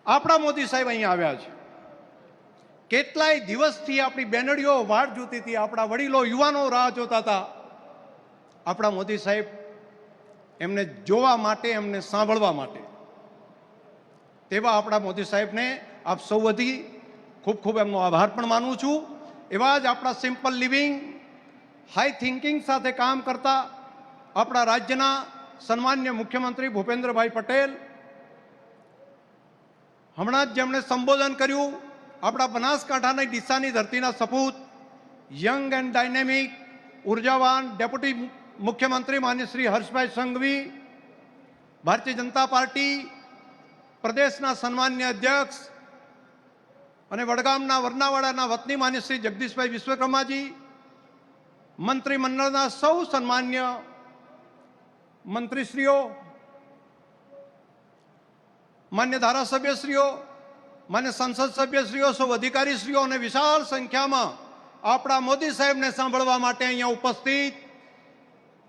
આપણા મોદી સાહેબ અહીંયા આવ્યા છે. કેટલાય દિવસથી આપણી બેનડીઓ વાટ જોતી હતી, આપણા વડીલો યુવાનો રાહ જોતા હતા. આપણા મોદી સાહેબ એમને જોવા માટે, એમને સાંભળવા માટે. તેવા આપણા મોદી સાહેબને આપ સૌ વતી ખૂબ ખૂબ એમનો આભાર પણ માનું છું. એવા જ આપણા સિમ્પલ લિવિંગ, હાઈ થિંકિંગ સાથે કામ કરતા આપણા રાજ્યના સન્માન્ય મુખ્યમંત્રી ભૂપેન્દ્રભાઈ પટેલ, હમણાં જ જેમણે સંબોધન કર્યું, આપણા બનાસકાંઠાની ડીસાની ધરતીના સપૂત, યંગ એન્ડ ડાયનેમિક, ઉર્જાવાન ડેપ્યુટી મુખ્યમંત્રી માન્ય શ્રી હર્ષભાઈ સંઘવી, ભારતીય જનતા પાર્ટી પ્રદેશના સન્માન્ય અધ્યક્ષ અને વડગામના વરનાવાડાના વતની માન્ય શ્રી જગદીશભાઈ વિશ્વકર્માજી, મંત્રીમંડળના સૌ સન્માન્ય મંત્રીશ્રીઓ, માન્ય ધારાસભ્યશ્રીઓ, માન્ય સંસદ સભ્યશ્રીઓ, સૌ અધિકારીશ્રીઓ અને વિશાળ સંખ્યામાં આપણા મોદી સાહેબને સાંભળવા માટે અહીંયા ઉપસ્થિત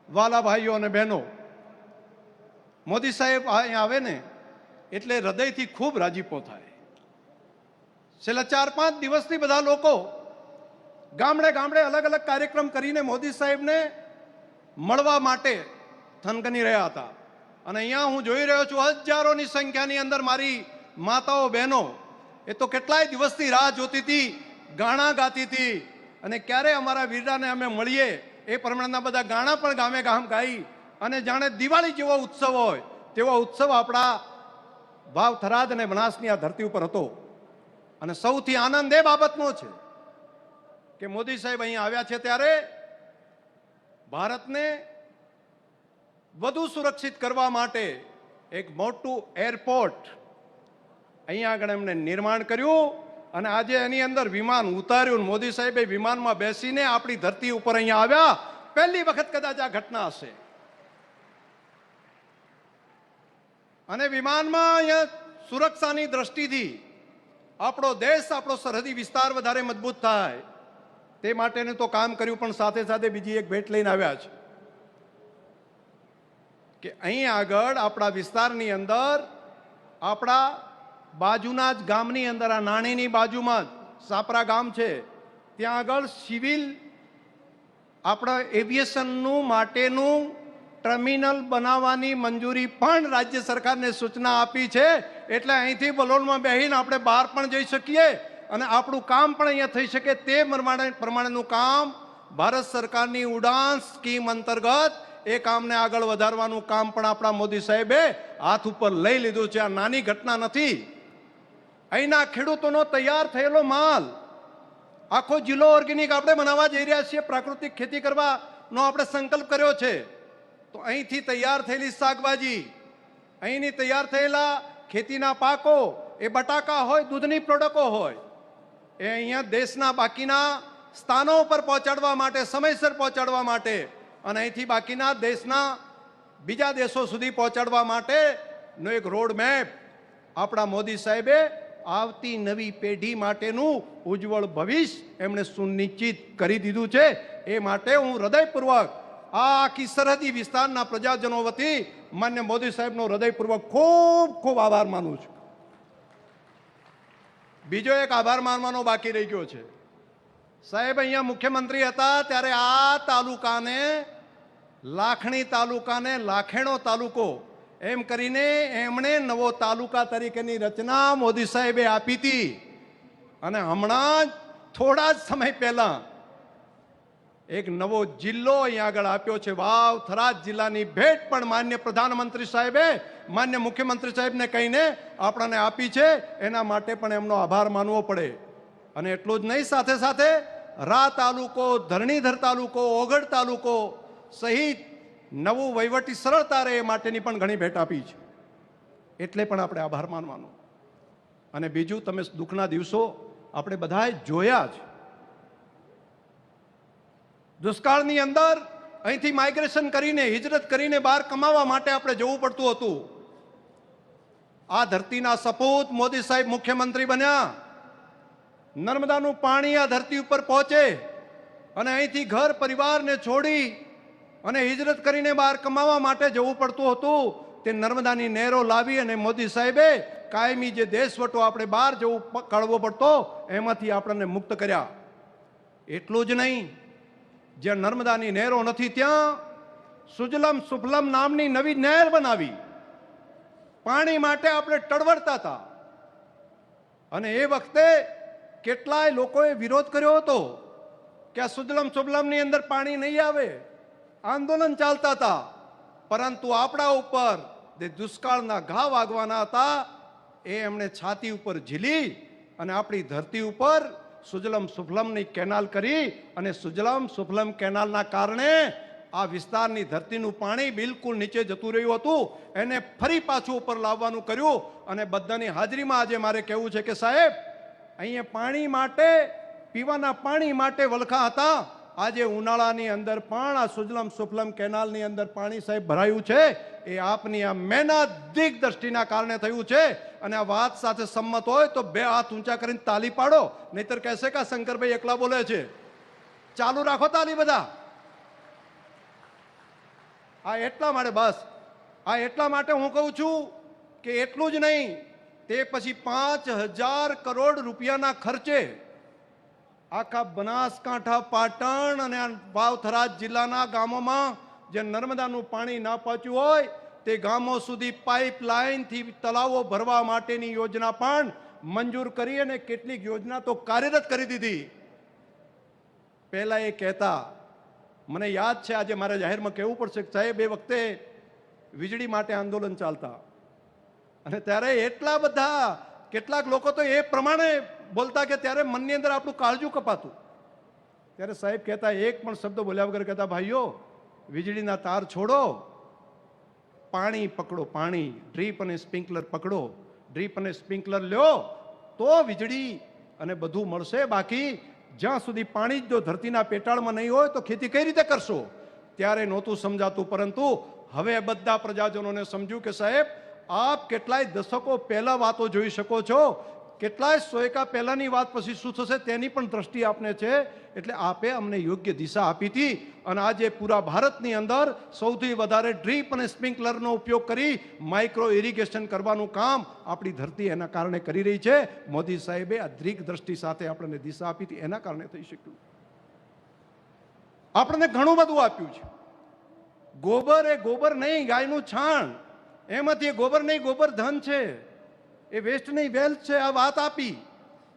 વાલા ભાઈઓ અને બહેનો. મોદી સાહેબ અહીંયા આવે ને એટલે હૃદયથી ખૂબ રાજીપો થાય. છેલ્લા 4-5 દિવસથી બધા લોકો ગામડે ગામડે અલગ અલગ કાર્યક્રમ કરીને મોદી સાહેબને મળવા માટે થનગની રહ્યા હતા. અને અહીંયા હું જોઈ રહ્યો છું હજારોની સંખ્યાની અંદર મારી માતાઓ બહેનો એ તો કેટલાય દિવસથી રાહ જોતી હતી, ગાણા ગાતી હતી અને ક્યારે અમારા વીરાને અમે મળીએ એ પ્રમાણેના બધા ગાણા પણ ગામે ગામ ગાઈ અને જાણે દિવાળી જેવો ઉત્સવ હોય તેવો ઉત્સવ આપણા વાવ, થરાદ અને બનાસની આ ધરતી ઉપર હતો. અને સૌથી આનંદ એ બાબતનો છે કે મોદી સાહેબ અહીંયા આવ્યા છે ત્યારે ભારતને વધુ સુરક્ષિત કરવા માટે એક મોટું એરપોર્ટ અહીંયા આગળ એમને નિર્માણ કર્યું અને આજે એની અંદર વિમાન ઉતાર્યું. મોદી સાહેબે વિમાનમાં બેસીને આપણી ધરતી ઉપર અહીંયા આવ્યા. પહેલી વખત કદાચ આ ઘટના હશે. અને વિમાનમાં અહીંયા સુરક્ષાની દ્રષ્ટિથી આપણો દેશ, આપણો સરહદી વિસ્તાર વધારે મજબૂત થાય તે માટેનું તો કામ કર્યું, પણ સાથે સાથે બીજી એક ભેટ લઈને આવ્યા છે કે અહીં આગળ આપણા વિસ્તારની અંદર, આપણા બાજુના જ ગામની અંદર, આ નાણીની બાજુમાં જ સાપરા ગામ છે, ત્યાં આગળ સિવિલ આપણા એવિએશનનું માટેનું ટર્મિનલ બનાવવાની મંજૂરી પણ રાજ્ય સરકારને સૂચના આપી છે. એટલે અહીંથી બલોલમાં બેસીને આપણે બહાર પણ જઈ શકીએ અને આપણું કામ પણ અહીંયા થઈ શકે તે પ્રમાણેનું કામ ભારત સરકારની ઉડાન સ્કીમ અંતર્ગત એ કામને આગળ વધારવાનું કામ પણ આપણા મોદી સાહેબે હાથ ઉપર લઈ લીધું છે. આ નાની ઘટના નથી. અહીંના ખેડૂતોનો તૈયાર થયેલો માલ, આખો જિલ્લો ઓર્ગેનિક આપણે બનાવવા જઈ રહ્યા છીએ, પ્રાકૃતિક ખેતી કરવાનો આપણે સંકલ્પ કર્યો છે. તો અહીંથી તૈયાર થયેલી શાકભાજી, અહીંની તૈયાર થયેલા ખેતીના પાકો, એ બટાકા હોય, દૂધની પ્રોડક્ટો હોય, એ અહીંયા દેશના બાકીના સ્થાનો પર પહોંચાડવા માટે, સમયસર પહોંચાડવા માટે અને અહીંથી બાકીના દેશના બીજા દેશો સુધી પહોંચાડવા માટેનો એક રોડ મેપ આપણા મોદી સાહેબે આવતી નવી પેઢી માટેનું ઉજ્જવળ ભવિષ્ય એમણે સુનિશ્ચિત કરી દીધું છે. એ માટે હું હૃદયપૂર્વક આ આખી સરહદી વિસ્તારના પ્રજાજનો વતી માન્ય મોદી સાહેબનો હૃદયપૂર્વક ખૂબ ખૂબ આભાર માનું છું. બીજો એક આભાર માનવાનો બાકી રહી ગયો છે. સાહેબ અહીંયા મુખ્યમંત્રી હતા ત્યારે આ તાલુકાને, લાખણી તાલુકાને લાખેણો તાલુકો એમ કરીને એમણે નવો તાલુકા તરીકેની રચના મોદી સાહેબે આપી હતી. અને હમણાં જ થોડા જ સમય પહેલા એક નવો જિલ્લો અહીંયા આગળ આપ્યો છે. વાવ, થરાદ જિલ્લાની ભેટ પણ માન્ય પ્રધાનમંત્રી સાહેબે, માન્ય મુખ્યમંત્રી સાહેબને કહીને આપણને આપી છે. એના માટે પણ એમનો આભાર માનવો પડે. અને એટલું જ નહીં, સાથે સાથે રા તાલુકો, ધરણીધર તાલુકો, ઓગળ તાલુકો સહિત નવું વહીવટી સરળતા રહે એ માટેની પણ ઘણી ભેટ આપી છે. એટલે પણ આપણે આભાર માનવાનો. અને બીજું, તમે દુઃખના દિવસો આપણે બધાએ જોયા જ. દુષ્કાળની અંદર અહીંથી માઇગ્રેશન કરીને, હિજરત કરીને બહાર કમાવા માટે આપણે જવું પડતું હતું. આ ધરતીના સપૂત મોદી સાહેબ મુખ્યમંત્રી બન્યા. નર્મદાનું પાણી આ ધરતી ઉપર પહોંચે અને અહીંથી ઘર પરિવારને છોડી અને હિજરત કરીને બહાર કમાવા માટે જવું પડતું હતું. તે નર્મદાની નહેરો લાવી અને મોદી સાહેબે કાયમી જે દેશવટો આપણે બહાર જવું કાઢવો પડતો એમાંથી આપણને મુક્ત કર્યા. એટલું જ નહીં, જ્યાં નર્મદાની નહેરો નથી ત્યાં સુજલમ સુફલમ નામની નવી નહેર બનાવી. પાણી માટે આપણે ટળવળતા હતા અને એ વખતે કેટલાય લોકોએ વિરોધ કર્યો હતો કે આ સુજલમ સુફલમની અંદર પાણી નહીં આવે. આંદોલન ચાલતા હતા, પરંતુ આપણા ઉપર જે દુષ્કાળના ઘા વાગવાના હતા એ એમણે છાતી ઉપર ઝીલી અને આપણી ધરતી ઉપર સુજલમ સુફલમની કેનાલ કરી. અને સુજલમ સુફલમ કેનાલના કારણે આ વિસ્તારની ધરતીનું પાણી બિલકુલ નીચે જતું રહ્યું હતું, એને ફરી પાછું ઉપર લાવવાનું કર્યું. અને બધાની હાજરીમાં આજે મારે કહેવું છે કે સાહેબ, અહીંયા પાણી માટે, પીવાના પાણી માટે વલખા હતા. આજે ઉનાળાની અંદર પણ આ સુજલમ સુફલમ કેનાલની અંદર પાણી સાહેબ ભરાયું છે. એ આપની આ મહેનત દિગ્દ્રષ્ટિના કારણે થયું છે. અને આ વાત સાથે સંમત હોય તો બે હાથ ઊંચા કરીને તાલી પાડો, નહીતર કહેશે કે શંકરભાઈ એકલા બોલે છે. ચાલુ રાખો તાલી બધા. આ એટલા માટે, બસ આ એટલા માટે હું કહું છું કે એટલું જ નહીં, તે પછી 5,000 કરોડ રૂપિયાના ખર્ચે આખા બનાસકાંઠા, પાટણ અને વાવથરા જિલ્લાના ગામોમાં જે નર્મદાનું પાણી ના પહોંચ્યું હોય તે ગામો સુધી પાઇપલાઇનથી તલાવો ભરવા માટેની યોજના પણ મંજૂર કરી અને કેટલીક યોજના તો કાર્યરત કરી દીધી. પહેલા એ કહેતા, મને યાદ છે, આજે મારે જાહેરમાં કહેવું પડશે કે સાહેબ એ વખતે વીજળી માટે આંદોલન ચાલતા અને ત્યારે એટલા બધા કેટલાક લોકો તો એ પ્રમાણે બોલતા કે ત્યારે મનની અંદર આપણું કાળજું કપાતું. ત્યારે સાહેબ કહેતા, એક પણ શબ્દ બોલ્યા વગર કહેતા, ભાઈઓ વીજળીના તાર છોડો, પાણી પકડો, પાણી ડ્રીપ અને સ્પ્રિંકલર પકડો, ડ્રીપ અને સ્પ્રિંકલર લ્યો તો વીજળી અને બધું મળશે. બાકી જ્યાં સુધી પાણી જો ધરતીના પેટાળમાં નહીં હોય તો ખેતી કઈ રીતે કરશો? ત્યારે નહોતું સમજાતું, પરંતુ હવે બધા પ્રજાજનોને સમજ્યું કે સાહેબ, આપ કેટલાય દશકો પહેલા વાતો જોઈ શકો છો, કેટલાય સોયકા પહેલાની વાત પછી શું થશે તેની પણ દ્રષ્ટિ આપને છે. એટલે આપે અમને યોગ્ય દિશા આપી હતી અને આજે પૂરા ભારતની અંદર સૌથી વધારે ડ્રીપ અને સ્પ્રિંકલરનો ઉપયોગ કરી માઇક્રો ઇરિગેશન કરવાનું કામ આપણી ધરતી એના કારણે કરી રહી છે. મોદી સાહેબે આ દ્રીક દ્રષ્ટિ સાથે આપણને દિશા આપી હતી, એના કારણે થઈ શક્યું. આપણને ઘણું બધું આપ્યું છે. ગોબર એ ગોબર નહીં, ગાયનું છાણ, એમાંથી એ ગોબર નહીં, ગોબર ધન છે, એ વેસ્ટ નહીં વેલ્થ છે. આ વાત આપી,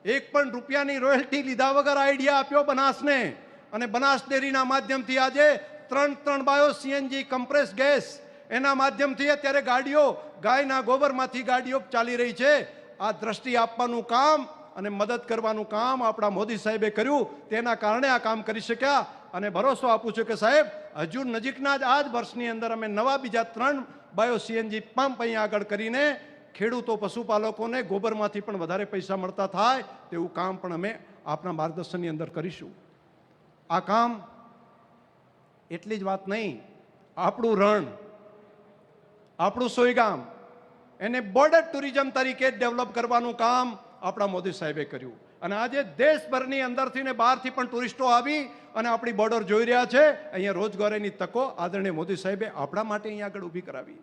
એક પણ રૂપિયાની રોયલ્ટી લીધા વગર આઈડિયા આપ્યો બનાસને. અને બનાસ ડેરીના માધ્યમથી આજે 3 બાયો સીએનજી કમ્પ્રેસ ગેસ એના માધ્યમથી અત્યારે ગાડીઓ ગાયના ગોબરમાંથી ગાડીઓ ચાલી રહી છે. આ દ્રષ્ટિ આપવાનું કામ અને મદદ કરવાનું કામ આપણા મોદી સાહેબે કર્યું, તેના કારણે આ કામ કરી શક્યા. અને ભરોસો આપું છું કે સાહેબ, હજુ નજીકના જ આ જ વર્ષની અંદર અમે નવા બીજા 3 બાયો સીએનજી પંપ અહીંયા આગળ કરીને ખેડૂતો, પશુપાલકોને ગોબરમાંથી પણ વધારે પૈસા મળતા થાય તેવું કામ પણ અમે આપના માર્ગદર્શનની અંદર કરીશું. આ કામ એટલી જ વાત નહીં, આપણું રણ, આપણું સોયગામ, એને બોર્ડર ટુરિઝમ તરીકે ડેવલપ કરવાનું કામ આપણા મોદી સાહેબે કર્યું. અને આજે દેશભરની અંદરથી ને બહારથી પણ ટુરિસ્ટો આવી અને આપણી બોર્ડર જોઈ રહ્યા છે. અહીંયા રોજગારીની તકો આદરણીય મોદી સાહેબે આપણા માટે અહીંયા આગળ ઊભી કરાવી.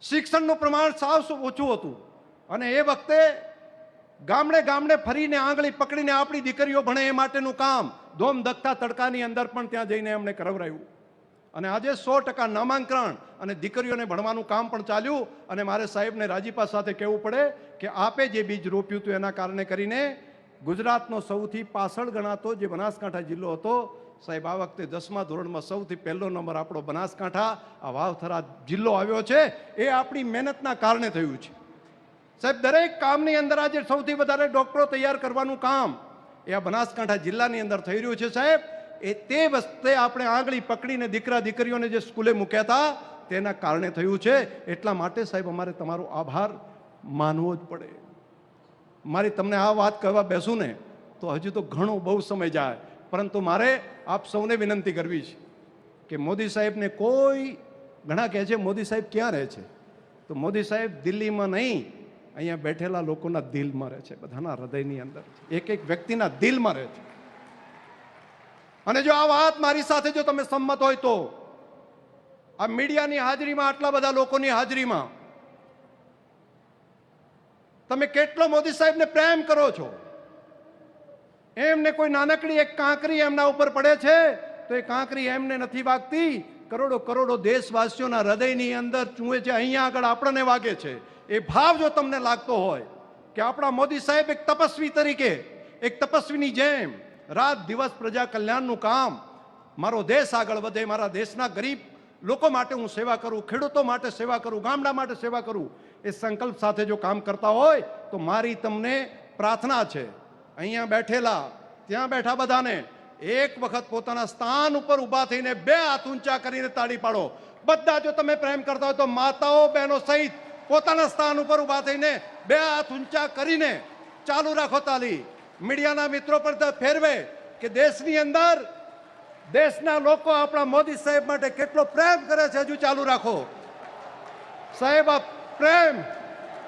શિક્ષણનું પ્રમાણ સાવ ઓછું હતું અને એ વખતે ગામડે ગામડે ફરીને આંગળી પકડીને આપણી દીકરીઓ ભણે એ માટેનું કામ ધોમ ધકતા તડકાની અંદર પણ ત્યાં જઈને એમણે કરાવરાયું. અને આજે 100% નામાંકન અને દીકરીઓને ભણવાનું કામ પણ ચાલ્યું. અને મારે સાહેબને રાજીપા સાથે કહેવું પડે કે આપે જે બીજ રોપ્યું હતું એના કારણે કરીને ગુજરાતનો સૌથી પાછળ ગણાતો જે બનાસકાંઠા જિલ્લો હતો, સાહેબ આ વખતે 10મા ધોરણમાં સૌથી પહેલો નંબર આપણો બનાસકાંઠા, આ વાવથરા જિલ્લો આવ્યો છે. એ આપણી મહેનતના કારણે થયું છે. સાહેબ, દરેક કામની અંદર આજે સૌથી વધારે ડોક્ટરો તૈયાર કરવાનું કામ એ આ બનાસકાંઠા જિલ્લાની અંદર થઈ રહ્યું છે. સાહેબ, એ તે વખતે આપણે આંગળી પકડીને દીકરા દીકરીઓને જે સ્કૂલે મૂક્યા હતા તેના કારણે થયું છે. એટલા માટે સાહેબ અમારે તમારો આભાર માનવો જ પડે. મારી તમને આ વાત કહેવા બેસું ને તો હજુ તો ઘણો બહુ સમય જાય, પરંતુ મારે આપ સૌને વિનંતી કરવી છે કે મોદી સાહેબને કોઈ, ઘણા કહે છે મોદી સાહેબ ક્યાં રહે છે, તો મોદી સાહેબ દિલ્હીમાં નહીં, અહીંયા બેઠેલા લોકોના દિલમાં રહે છે, બધાના હૃદયની અંદર છે, એક એક વ્યક્તિના દિલમાં રહે છે. અને જો આ વાત મારી સાથે જો તમે સંમત હોય તો આ મીડિયાની હાજરીમાં, આટલા બધા લોકોની હાજરીમાં તમે કેટલો મોદી સાહેબને પ્રેમ કરો છો. એમને કોઈ નાનકડી એક કાંકરી એમના ઉપર પડે છે તો એ કાંકરી એમને નથી વાગતી, કરોડો કરોડો દેશવાસીઓના હૃદયની અંદર ચૂંએ છે, અહીંયા આગળ આપણને વાગે છે. એ ભાવ જો તમને લાગતો હોય કે આપણા મોદી સાહેબ એક તપસ્વી તરીકે, એક તપસ્વીની જેમ રાત દિવસ પ્રજા કલ્યાણનું કામ, મારો દેશ આગળ વધે, મારા દેશના ગરીબ લોકો માટે હું સેવા કરું, ખેડૂતો માટે સેવા કરું, ગામડા માટે સેવા કરું, એ સંકલ્પ સાથે જો કામ કરતા હોય તો મારી તમને પ્રાર્થના છે, અહીંયા બેઠેલા ત્યાં બેઠા બધાને એક વખત પોતાના સ્થાન ઉપર ઊભા થઈને બે હાથ ઊંચા કરીને તાળી પાડો. બધા જો તમે પ્રેમ કરતા હોય તો માતાઓ બહેનો સહિત પોતાના સ્થાન ઉપર ઊભા થઈને બે હાથ ઊંચા કરીને ચાલુ રાખો તાળી. મીડિયાના મિત્રો પર ફેરવે કે દેશની અંદર દેશના લોકો આપણા મોદી સાહેબ માટે કેટલો પ્રેમ કરે છે. હજુ ચાલુ રાખો સાહેબ. આ પ્રેમ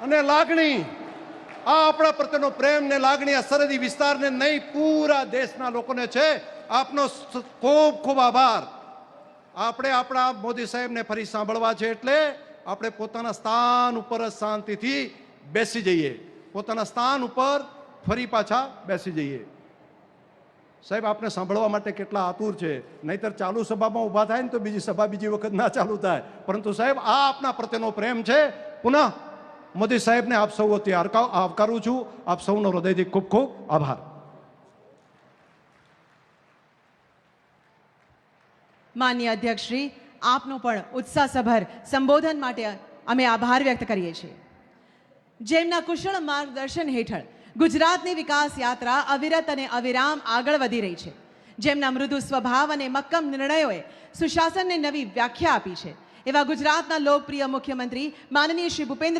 અને લાગણી, આ આપણા પ્રત્યેનો પ્રેમ ને લાગણી આ સરહદી વિસ્તારને નહીં, પૂરા દેશના લોકોને છે. આપનો ખૂબ ખૂબ આભાર. આપણે આપણા મોદી સાહેબને ફરી સાંભળવા છે એટલે આપણે પોતાના સ્થાન ઉપર જ શાંતિથી બેસી જઈએ, પોતાના સ્થાન ઉપર ફરી પાછા બેસી જઈએ. સાહેબ આપને સાંભળવા માટે કેટલા આતુર છે, નહીતર ચાલુ સભામાં ઊભા થાય ને તો બીજી સભા બીજી વખત ના ચાલુ થાય. પરંતુ સાહેબ આ આપના પ્રત્યેનો પ્રેમ છે. પુનઃ મોદી સાહેબને આપ સૌ વતી આવકારું છું. આપ સૌનો હૃદયથી ખૂબ ખૂબ આભાર. માનનીય અધ્યક્ષશ્રી, આપનો પણ ઉત્સાહસભર સંબોધન માટે અમે આભાર વ્યક્ત કરીએ છીએ. જેમના કુશળ માર્ગદર્શન હેઠળ ગુજરાતની વિકાસ યાત્રા અવિરત અને અવિરામ આગળ વધી રહી છે, જેમના મૃદુ સ્વભાવ અને મક્કમ નિર્ણયોએ સુશાસનને નવી વ્યાખ્યા આપી છે, એવા ગુજરાતના લોકપ્રિય મુખ્યમંત્રી માનનીય શ્રી ભૂપેન્દ્ર